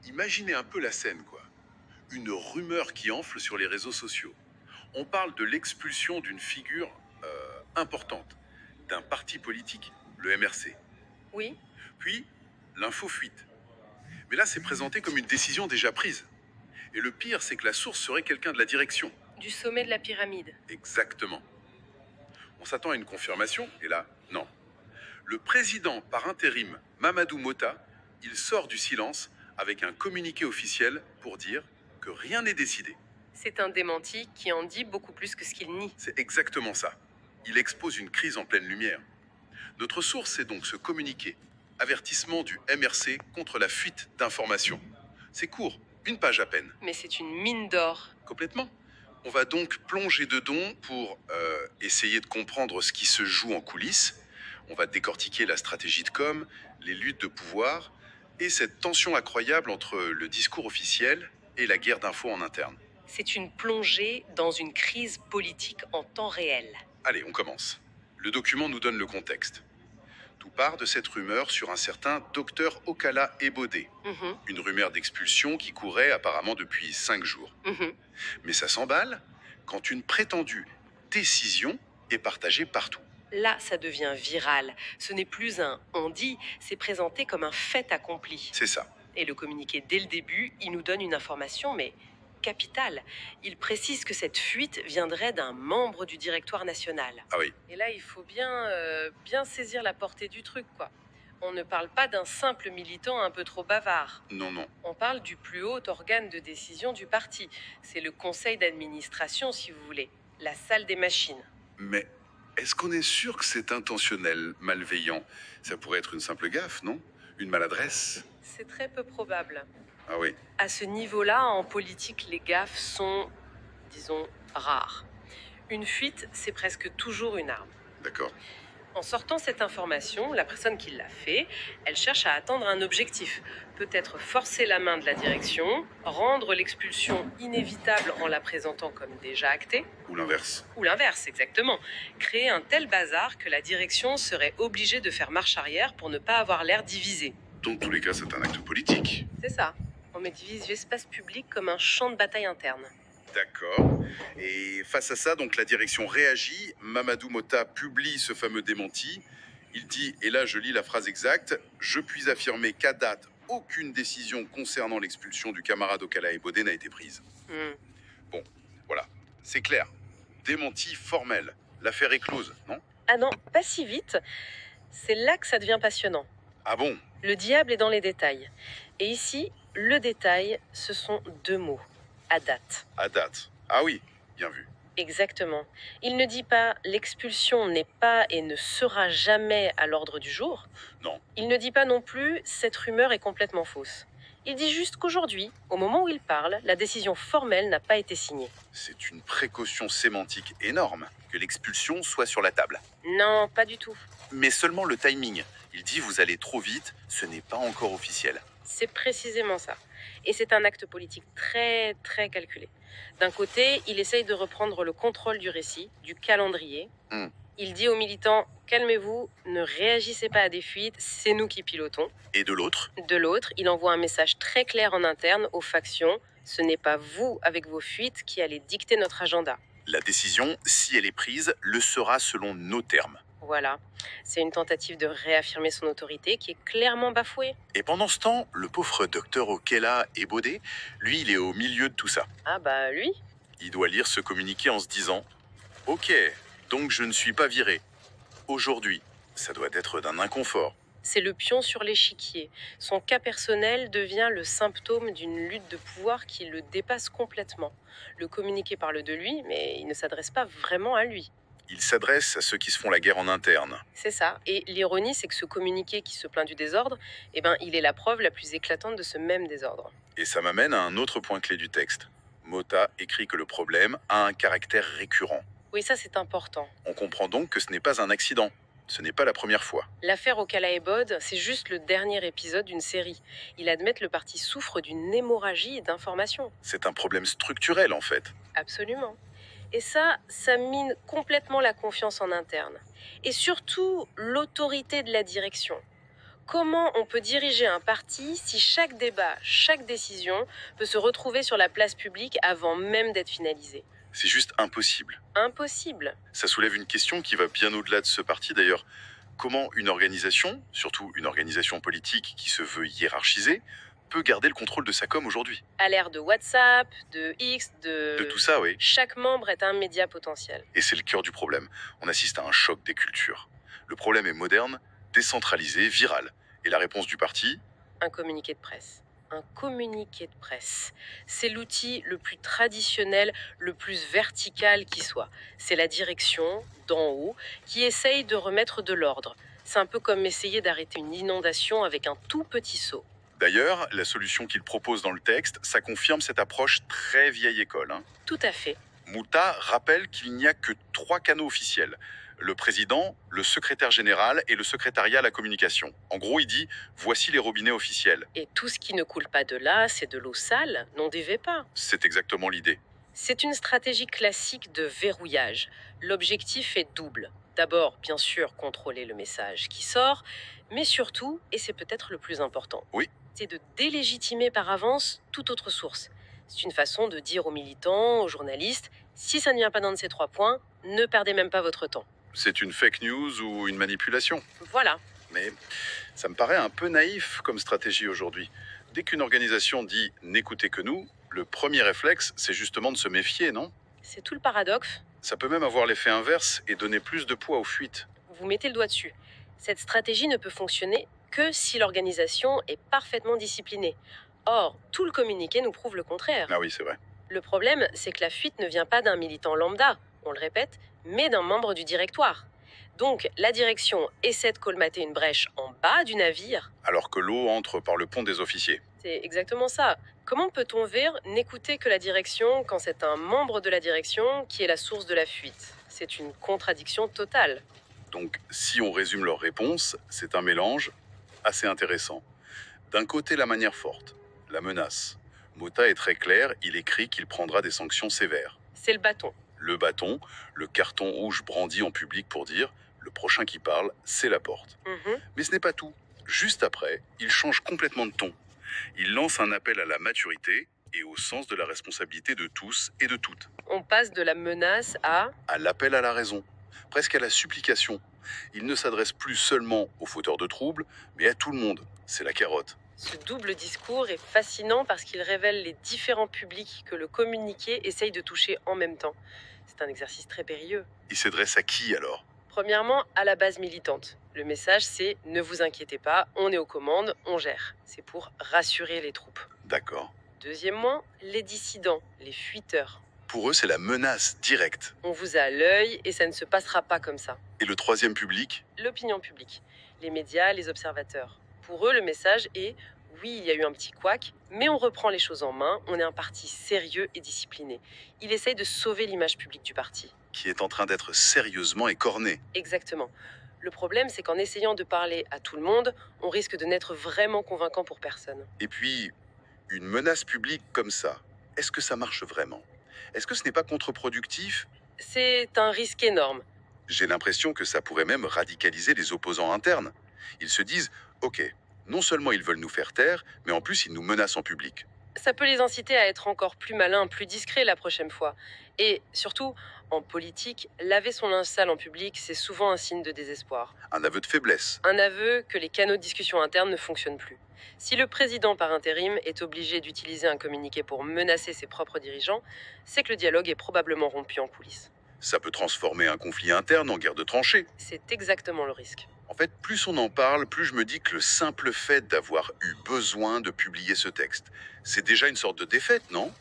Imaginez un peu la scène, quoi. Une rumeur qui enfle sur les réseaux sociaux. On parle de l'expulsion d'une figure importante, d'un parti politique, le MRC. Oui, Puis, l'info fuite. Mais là, c'est présenté comme une décision déjà prise. Et le pire, c'est que la source serait quelqu'un de la direction. du sommet de la pyramide. Exactement. On s'attend à une confirmation, et là, non. Le président par intérim, Mamadou Mota, il sort du silence avec un communiqué officiel pour dire que rien n'est décidé. C'est un démenti qui en dit beaucoup plus que ce qu'il nie. C'est exactement ça. Il expose une crise en pleine lumière. Notre source, c'est donc ce communiqué. Avertissement du MRC contre la fuite d'informations. C'est court, une page à peine. Mais c'est une mine d'or. Complètement. On va donc plonger dedans pour essayer de comprendre ce qui se joue en coulisses. On va décortiquer la stratégie de com, les luttes de pouvoir et cette tension incroyable entre le discours officiel et la guerre d'infos en interne. C'est une plongée dans une crise politique en temps réel. Allez, on commence. Le document nous donne le contexte. Tout part de cette rumeur sur un certain docteur Okala Ebodé. Une rumeur d'expulsion qui courait apparemment depuis 5 jours. Mais ça s'emballe quand une prétendue décision est partagée partout. Là, ça devient viral. Ce n'est plus un on dit, c'est présenté comme un fait accompli. C'est ça. Et le communiqué, dès le début, il nous donne une information, mais capitale. Il précise que cette fuite viendrait d'un membre du directoire national. Ah oui, Et là, il faut bien saisir la portée du truc, quoi. On ne parle pas d'un simple militant un peu trop bavard. non, non. On parle du plus haut organe de décision du parti. C'est le conseil d'administration, si vous voulez. La salle des machines. Mais est-ce qu'on est sûr que c'est intentionnel, malveillant? Ça pourrait être une simple gaffe, non? Une maladresse? C'est très peu probable. Ah oui, À ce niveau-là, en politique, les gaffes sont, disons, rares. Une fuite, c'est presque toujours une arme. d'accord. En sortant cette information, la personne qui l'a fait, elle cherche à atteindre un objectif. Peut-être forcer la main de la direction, rendre l'expulsion inévitable en la présentant comme déjà actée, Ou l'inverse. ou l'inverse exactement. Créer un tel bazar que la direction serait obligée de faire marche arrière pour ne pas avoir l'air divisée. Dans tous les cas, c'est un acte politique. C'est ça. On divise l'espace public comme un champ de bataille interne. D'accord. Et face à ça, donc la direction réagit. Mamadou Mota publie ce fameux démenti. Il dit, et là je lis la phrase exacte, je puis affirmer qu'à date, aucune décision concernant l'expulsion du camarade Okala Ebodé n'a été prise. Bon, voilà, c'est clair. Démenti formel. L'affaire est close, non? Ah non, pas si vite. C'est là que ça devient passionnant. Ah bon? Le diable est dans les détails. Et ici, le détail, ce sont 2 mots. À date. À date. Ah oui, bien vu. Exactement. Il ne dit pas l'expulsion n'est pas et ne sera jamais à l'ordre du jour. Non. Il ne dit pas non plus cette rumeur est complètement fausse. Il dit juste qu'aujourd'hui, au moment où il parle, la décision formelle n'a pas été signée. C'est une précaution sémantique énorme que l'expulsion soit sur la table. Non, pas du tout. Mais seulement le timing. Il dit vous allez trop vite, ce n'est pas encore officiel. C'est précisément ça. Et c'est un acte politique très, très calculé. D'un côté, il essaye de reprendre le contrôle du récit, du calendrier. Il dit aux militants, calmez-vous, ne réagissez pas à des fuites, c'est nous qui pilotons. Et de l'autre? De l'autre, il envoie un message très clair en interne aux factions, ce n'est pas vous, avec vos fuites, qui allez dicter notre agenda. La décision, si elle est prise, le sera selon nos termes. Voilà, c'est une tentative de réaffirmer son autorité qui est clairement bafouée. Et pendant ce temps, le pauvre docteur Okela Ebodé, lui, il est au milieu de tout ça. Ah bah lui. Il doit lire ce communiqué en se disant « Ok, donc je ne suis pas viré. Aujourd'hui, ça doit être d'un inconfort. » C'est le pion sur l'échiquier. Son cas personnel devient le symptôme d'une lutte de pouvoir qui le dépasse complètement. Le communiqué parle de lui, mais il ne s'adresse pas vraiment à lui. Il s'adresse à ceux qui se font la guerre en interne. C'est ça. Et l'ironie, c'est que ce communiqué qui se plaint du désordre, il est la preuve la plus éclatante de ce même désordre. Et ça m'amène à un autre point clé du texte. Mota écrit que le problème a un caractère récurrent. Oui, ça c'est important. On comprend donc que ce n'est pas un accident. Ce n'est pas la première fois. L'affaire Okala Ebod, c'est juste le dernier épisode d'une série. Il admet que le parti souffre d'une hémorragie d'informations. C'est un problème structurel en fait. Absolument. Et ça mine complètement la confiance en interne. Et surtout, l'autorité de la direction. Comment on peut diriger un parti si chaque débat, chaque décision peut se retrouver sur la place publique avant même d'être finalisée? C'est juste impossible. Impossible. Ça soulève une question qui va bien au-delà de ce parti d'ailleurs. Comment une organisation, surtout une organisation politique qui se veut hiérarchisée, peut garder le contrôle de sa com aujourd'hui? À l'ère de WhatsApp, de X, De tout ça, oui. chaque membre est un média potentiel. Et c'est le cœur du problème. On assiste à un choc des cultures. Le problème est moderne, décentralisé, viral. Et la réponse du parti? Un communiqué de presse. Un communiqué de presse. C'est l'outil le plus traditionnel, le plus vertical qui soit. C'est la direction, d'en haut, qui essaye de remettre de l'ordre. C'est un peu comme essayer d'arrêter une inondation avec un tout petit seau. D'ailleurs, la solution qu'il propose dans le texte, ça confirme cette approche très vieille école. Tout à fait. Mouta rappelle qu'il n'y a que 3 canaux officiels. Le président, le secrétaire général et le secrétariat à la communication. En gros, il dit « voici les robinets officiels Et tout ce qui ne coule pas de là, c'est de l'eau sale, n'en dévie pas. ». C'est exactement l'idée. C'est une stratégie classique de verrouillage. L'objectif est double. D'abord, bien sûr, contrôler le message qui sort, mais surtout, et c'est peut-être le plus important, Oui. c'est de délégitimer par avance toute autre source. C'est une façon de dire aux militants, aux journalistes, si ça ne vient pas d'un de ces 3 points, ne perdez même pas votre temps. C'est une fake news ou une manipulation. Voilà. Mais ça me paraît un peu naïf comme stratégie aujourd'hui. Dès qu'une organisation dit « n'écoutez que nous », le premier réflexe, c'est justement de se méfier, non? C'est tout le paradoxe. Ça peut même avoir l'effet inverse et donner plus de poids aux fuites. Vous mettez le doigt dessus. Cette stratégie ne peut fonctionner que si l'organisation est parfaitement disciplinée. Or, tout le communiqué nous prouve le contraire. Ah oui, c'est vrai. Le problème, c'est que la fuite ne vient pas d'un militant lambda, on le répète, mais d'un membre du directoire. Donc, la direction essaie de colmater une brèche en bas du navire. Alors que l'eau entre par le pont des officiers. C'est exactement ça. Comment peut-on dire n'écouter que la direction quand c'est un membre de la direction qui est la source de la fuite? C'est une contradiction totale. Donc, si on résume leur réponse, c'est un mélange assez intéressant. D'un côté, la manière forte, la menace. Mota est très clair, il écrit qu'il prendra des sanctions sévères. C'est le bâton. Le bâton, le carton rouge brandi en public pour dire « le prochain qui parle, c'est la porte ». Mais ce n'est pas tout. Juste après, il change complètement de ton. Il lance un appel à la maturité et au sens de la responsabilité de tous et de toutes. On passe de la menace à l'appel à la raison, presque à la supplication. Il ne s'adresse plus seulement aux fauteurs de troubles, mais à tout le monde. C'est la carotte. Ce double discours est fascinant parce qu'il révèle les différents publics que le communiqué essaye de toucher en même temps. C'est un exercice très périlleux. Il s'adresse à qui alors? Premièrement, à la base militante. Le message, c'est « ne vous inquiétez pas, on est aux commandes, on gère ». C'est pour rassurer les troupes. D'accord. Deuxièmement, les dissidents, les fuiteurs. Pour eux, c'est la menace directe. On vous a à l'œil et ça ne se passera pas comme ça. Et le troisième public? L'opinion publique, les médias, les observateurs. Pour eux, le message est « oui, il y a eu un petit couac, mais on reprend les choses en main, on est un parti sérieux et discipliné ». Il essaye de sauver l'image publique du parti. Qui est en train d'être sérieusement écorné. Exactement. Le problème, c'est qu'en essayant de parler à tout le monde, on risque de n'être vraiment convaincant pour personne. Et puis, une menace publique comme ça, est-ce que ça marche vraiment? Est-ce que ce n'est pas contre-productif? C'est un risque énorme. J'ai l'impression que ça pourrait même radicaliser les opposants internes. Ils se disent « Ok, non seulement ils veulent nous faire taire, mais en plus ils nous menacent en public. » Ça peut les inciter à être encore plus malins, plus discrets la prochaine fois. Et surtout, en politique, laver son linge sale en public, c'est souvent un signe de désespoir. Un aveu de faiblesse. Un aveu que les canaux de discussion interne ne fonctionnent plus. Si le président par intérim est obligé d'utiliser un communiqué pour menacer ses propres dirigeants, c'est que le dialogue est probablement rompu en coulisses. Ça peut transformer un conflit interne en guerre de tranchées. C'est exactement le risque. En fait, plus on en parle, plus je me dis que le simple fait d'avoir eu besoin de publier ce texte, c'est déjà une sorte de défaite, non?